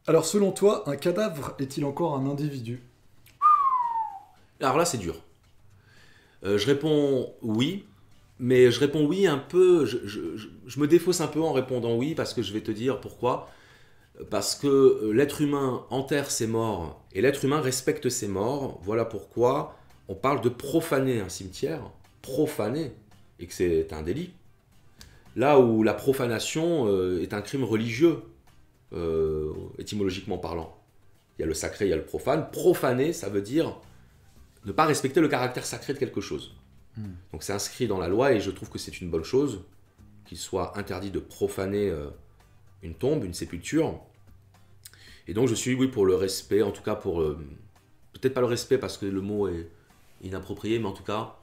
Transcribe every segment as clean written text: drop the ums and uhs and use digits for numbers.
Alors selon toi, un cadavre est-il encore un individu? Alors là, c'est dur. Je réponds oui, mais je réponds oui un peu. Je me défausse un peu en répondant oui parce que je vais te dire pourquoi. Parce que l'être humain enterre ses morts et l'être humain respecte ses morts. Voilà pourquoi on parle de profaner un cimetière, profaner, et que c'est un délit. Là où la profanation est un crime religieux, étymologiquement parlant. Il y a le sacré, il y a le profane. Profaner, ça veut dire ne pas respecter le caractère sacré de quelque chose. Donc c'est inscrit dans la loi et je trouve que c'est une bonne chose qu'il soit interdit de profaner une tombe, une sépulture. Et donc je suis oui pour le respect, en tout cas pour peut-être pas le respect parce que le mot est inapproprié, mais en tout cas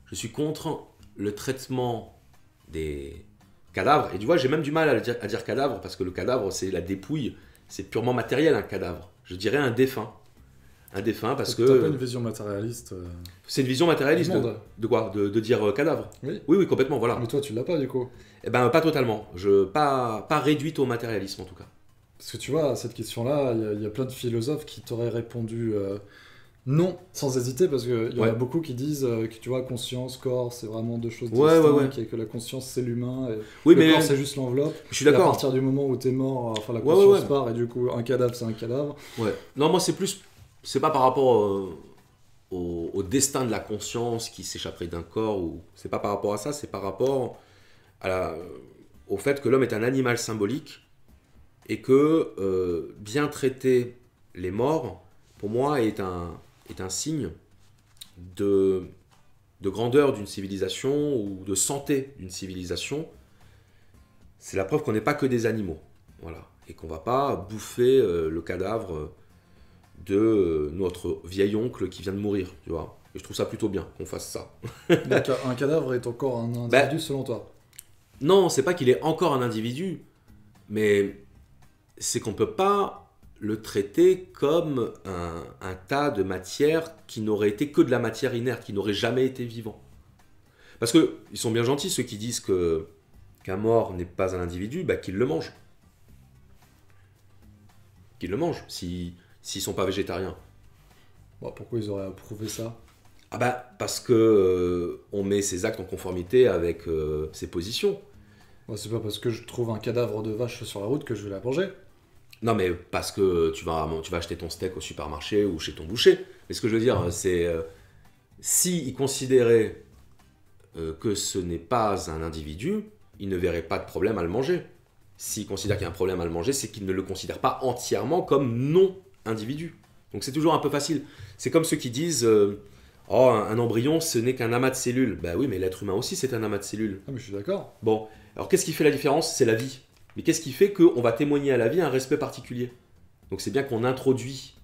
je suis contre le traitement des cadavres. Et tu vois, j'ai même du mal à dire cadavre parce que le cadavre c'est la dépouille, c'est purement matériel un cadavre. Je dirais un défunt. Un défunt parce que... T'as pas une vision matérialiste C'est une vision matérialiste de quoi de dire cadavre. Oui. Oui, complètement, voilà. Mais toi, tu l'as pas, du coup. Eh ben, pas totalement. Pas réduite au matérialisme, en tout cas. Parce que tu vois, à cette question-là, il y a plein de philosophes qui t'auraient répondu non, sans hésiter, parce qu'il y en a beaucoup qui disent que, tu vois, conscience, corps, c'est vraiment deux choses distinctes, et que la conscience, c'est l'humain, et le corps, c'est juste l'enveloppe. Je suis d'accord. À partir du moment où t'es mort, enfin, la conscience part, et du coup, un cadavre, c'est un cadavre. Ouais. Non, moi, c'est plus... C'est pas par rapport au destin de la conscience qui s'échapperait d'un corps, ou c'est pas par rapport à ça, c'est par rapport au fait que l'homme est un animal symbolique et que bien traiter les morts, pour moi, est un signe de grandeur d'une civilisation ou de santé d'une civilisation. C'est la preuve qu'on n'est pas que des animaux, voilà, et qu'on va pas bouffer le cadavre de notre vieil oncle qui vient de mourir, tu vois. Et je trouve ça plutôt bien qu'on fasse ça. Donc un cadavre est encore un individu selon toi? Non, c'est pas qu'il est encore un individu, mais c'est qu'on peut pas le traiter comme un tas de matière qui n'aurait été que de la matière inerte, qui n'aurait jamais été vivant. Parce que ils sont bien gentils ceux qui disent qu'un mort n'est pas un individu, qu'ils le mangent. Qu'ils le mangent, s'ils sont pas végétariens. Bon, pourquoi ils auraient approuvé ça? Parce que on met ses actes en conformité avec ses positions. C'est pas parce que je trouve un cadavre de vache sur la route que je vais la manger. Non, mais parce que tu vas acheter ton steak au supermarché ou chez ton boucher. Mais ce que je veux dire, c'est s'ils considéraient que ce n'est pas un individu, ils ne verraient pas de problème à le manger. S'ils considèrent qu'il y a un problème à le manger, c'est qu'ils ne le considèrent pas entièrement comme non-individu. Donc c'est toujours un peu facile. C'est comme ceux qui disent oh, un embryon, ce n'est qu'un amas de cellules. Ben oui, mais l'être humain aussi, c'est un amas de cellules. Ah, mais je suis d'accord. Bon, alors qu'est-ce qui fait la différence? C'est la vie. Mais qu'est-ce qui fait qu'on va témoigner à la vie un respect particulier? Donc c'est bien qu'on introduit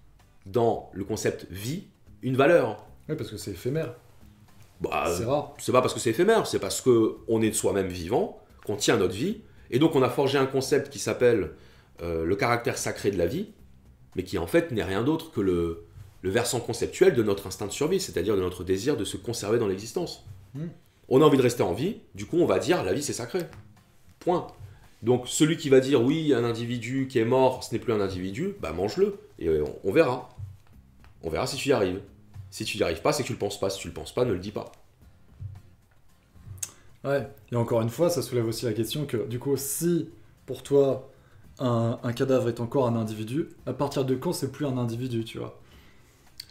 dans le concept vie une valeur. Oui, parce que c'est éphémère. C'est rare. C'est pas parce que c'est éphémère, c'est parce qu'on est de soi-même vivant, qu'on tient notre vie, et donc on a forgé un concept qui s'appelle le caractère sacré de la vie, mais qui en fait n'est rien d'autre que le versant conceptuel de notre instinct de survie, c'est-à-dire de notre désir de se conserver dans l'existence. On a envie de rester en vie, du coup on va dire la vie c'est sacré. Point. Donc celui qui va dire oui, un individu qui est mort, ce n'est plus un individu, mange-le, et on verra. On verra si tu y arrives. Si tu n'y arrives pas, c'est que tu le penses pas. Si tu le penses pas, ne le dis pas. Ouais, et encore une fois, ça soulève aussi la question que, du coup, si, pour toi, un cadavre est encore un individu, à partir de quand c'est plus un individu, tu vois?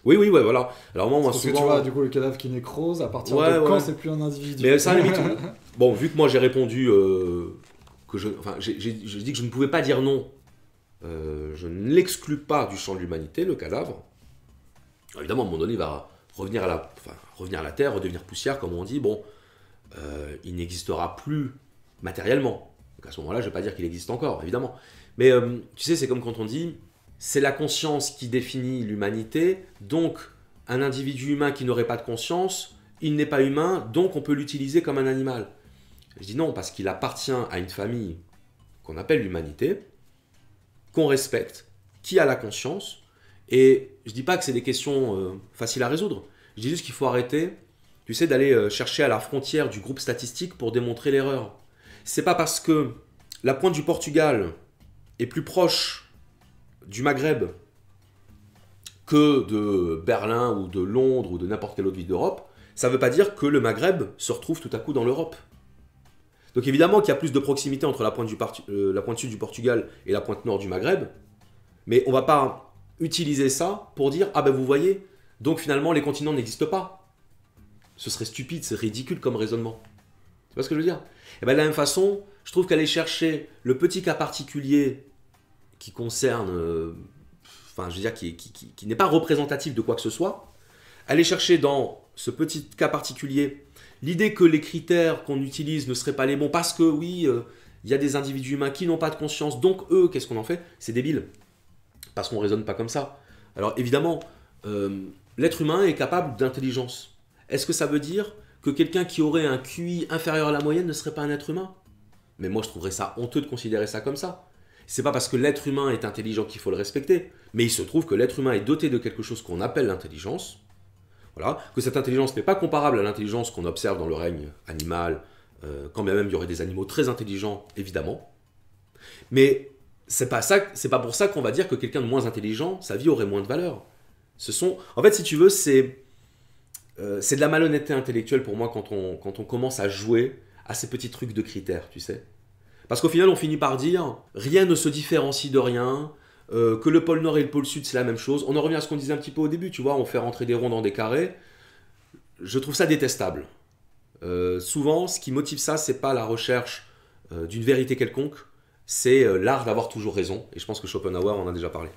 Oui, voilà. Alors moi, parce souvent... que tu vois, du coup, le cadavre qui nécrose, à partir de quand c'est plus un individu? Mais ça, à la limite... Bon, vu que moi, j'ai répondu que j'ai dit que je ne pouvais pas dire non, je ne l'exclus pas du champ de l'humanité, le cadavre. Évidemment, à un moment donné, il va revenir à la terre, redevenir poussière, comme on dit. Bon, il n'existera plus matériellement. Donc à ce moment-là, je ne vais pas dire qu'il existe encore, évidemment. Mais tu sais, c'est comme quand on dit, c'est la conscience qui définit l'humanité, donc un individu humain qui n'aurait pas de conscience, il n'est pas humain, donc on peut l'utiliser comme un animal. Je dis non, parce qu'il appartient à une famille qu'on appelle l'humanité, qu'on respecte, qui a la conscience. Et je dis pas que c'est des questions faciles à résoudre. Je dis juste qu'il faut arrêter tu sais, d'aller chercher à la frontière du groupe statistique pour démontrer l'erreur. C'est pas parce que la pointe du Portugal est plus proche du Maghreb que de Berlin ou de Londres ou de n'importe quelle autre ville d'Europe, ça ne veut pas dire que le Maghreb se retrouve tout à coup dans l'Europe. Donc évidemment qu'il y a plus de proximité entre la pointe sud du Portugal et la pointe nord du Maghreb, mais on ne va pas utiliser ça pour dire « Ah ben vous voyez, donc finalement les continents n'existent pas ». Ce serait stupide, c'est ridicule comme raisonnement. Tu vois ce que je veux dire? Et bien de la même façon, je trouve qu'aller chercher le petit cas particulier qui concerne, enfin je veux dire qui n'est pas représentatif de quoi que ce soit, aller chercher dans ce petit cas particulier l'idée que les critères qu'on utilise ne seraient pas les bons parce que oui, il y a des individus humains qui n'ont pas de conscience, donc eux, qu'est-ce qu'on en fait? C'est débile, parce qu'on ne raisonne pas comme ça. Alors évidemment, l'être humain est capable d'intelligence. Est-ce que ça veut dire que quelqu'un qui aurait un QI inférieur à la moyenne ne serait pas un être humain? Mais moi je trouverais ça honteux de considérer ça comme ça. C'est pas parce que l'être humain est intelligent qu'il faut le respecter, mais il se trouve que l'être humain est doté de quelque chose qu'on appelle l'intelligence. Voilà, que cette intelligence n'est pas comparable à l'intelligence qu'on observe dans le règne animal, quand bien même il y aurait des animaux très intelligents, évidemment. Mais c'est pas pour ça qu'on va dire que quelqu'un de moins intelligent, sa vie aurait moins de valeur. En fait, si tu veux, c'est de la malhonnêteté intellectuelle pour moi quand on commence à jouer à ces petits trucs de critères, tu sais. Parce qu'au final, on finit par dire rien ne se différencie de rien, que le pôle Nord et le pôle Sud, c'est la même chose. On en revient à ce qu'on disait un petit peu au début, tu vois, on fait rentrer des ronds dans des carrés. Je trouve ça détestable. Souvent, ce qui motive ça, c'est pas la recherche d'une vérité quelconque, c'est l'art d'avoir toujours raison. Et je pense que Schopenhauer en a déjà parlé.